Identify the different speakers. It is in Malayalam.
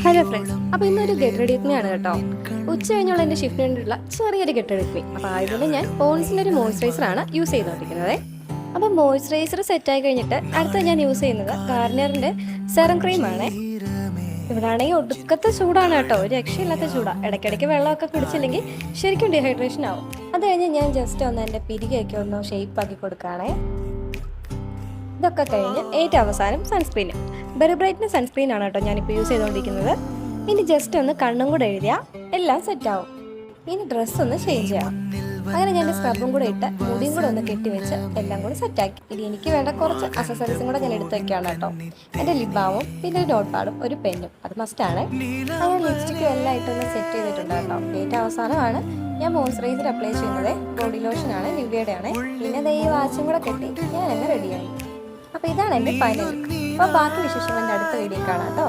Speaker 1: ഹലോ ഫ്രണ്ട്സ്, അപ്പോൾ ഇന്നൊരു ഗെറ്റ് റെഡി വിത്ത് മീ ആണ് കേട്ടോ. ഉച്ച കഴിഞ്ഞുള്ള എൻ്റെ ഷിഫ്റ്റിന് വേണ്ടിയിട്ടുള്ള ചെറിയൊരു ഗെറ്റ് റെഡി വിത്ത് മീ. അപ്പോൾ ആയതുകൊണ്ട് ഞാൻ പോൺസിൻ്റെ ഒരു മോയ്സ്ചറൈസറാണ് യൂസ് ചെയ്തുകൊണ്ടിരിക്കുന്നത്. അപ്പോൾ മോയ്സ്ചറൈസർ സെറ്റായി കഴിഞ്ഞിട്ട് അടുത്ത ഞാൻ യൂസ് ചെയ്യുന്നത് ഗാർണിയറിൻ്റെ സെറം ക്രീമാണ്. ഇവിടെ ആണെങ്കിൽ ഒടുക്കത്തെ ചൂടാണ് കേട്ടോ, ഒരു രക്ഷയില്ലാത്ത ചൂടാണ്. ഇടയ്ക്കിടയ്ക്ക് വെള്ളമൊക്കെ കുടിച്ചില്ലെങ്കിൽ ശരിക്കും ഡീഹൈഡ്രേഷൻ ആവും. അത് കഴിഞ്ഞ് ഞാൻ ജസ്റ്റ് ഒന്ന് എൻ്റെ പിരികയൊക്കെ ഒന്ന് ഷേപ്പാക്കി കൊടുക്കുകയാണേ. ഇതൊക്കെ കഴിഞ്ഞ് ഏറ്റവും അവസാനം സൺസ്ക്രീൻ, ബെറി ബ്രൈറ്റിൻ്റെ സൺസ്ക്രീൻ ആണ് കേട്ടോ ഞാനിപ്പോൾ യൂസ് ചെയ്തുകൊണ്ടിരിക്കുന്നത്. ഇനി ജസ്റ്റ് ഒന്ന് കണ്ണും കൂടെ എഴുതിയാൽ എല്ലാം സെറ്റാവും. ഇനി ഡ്രസ്സ് ഒന്ന് ചേഞ്ച് ചെയ്യാം. അങ്ങനെ ഞാൻ സ്ക്രബും കൂടെ ഇട്ട് മുടിയും കൂടെ ഒന്ന് കെട്ടിവെച്ച് എല്ലാം കൂടെ സെറ്റാക്കി. ഇനി എനിക്ക് വേണ്ട കുറച്ച് അക്സസറീസും കൂടെ ഞാൻ എടുത്ത് വയ്ക്കുകയാണ് കേട്ടോ. എൻ്റെ ലിപ് ബാമും പിന്നെ ഒരു നോട്ട് പാഡും ഒരു പെന്നും, അത് മസ്റ്റാണ്. അങ്ങനെ ലിപ്സ്റ്റിക്കും എല്ലാം ഇട്ടൊന്ന് സെറ്റ് ചെയ്തിട്ടുണ്ട് കേട്ടോ. ഏറ്റവും അവസാനമാണ് ഞാൻ മോയ്സ്ചറൈസർ അപ്ലൈ ചെയ്യുന്നത്. ബോഡി ലോഷനാണ്, നിവ്യയുടെ ആണ്. പിന്നെ ഈ വാച്ചും കൂടെ കെട്ടി ഞാൻ അങ്ങ് റെഡിയായി. അപ്പോൾ ഇതാണ് എൻ്റെ ഫൈനൽ ലുക്ക്. അപ്പോൾ ബാക്കി വിശേഷങ്ങൾ എൻ്റെ അടുത്ത വീഡിയോ കാണാം കേട്ടോ.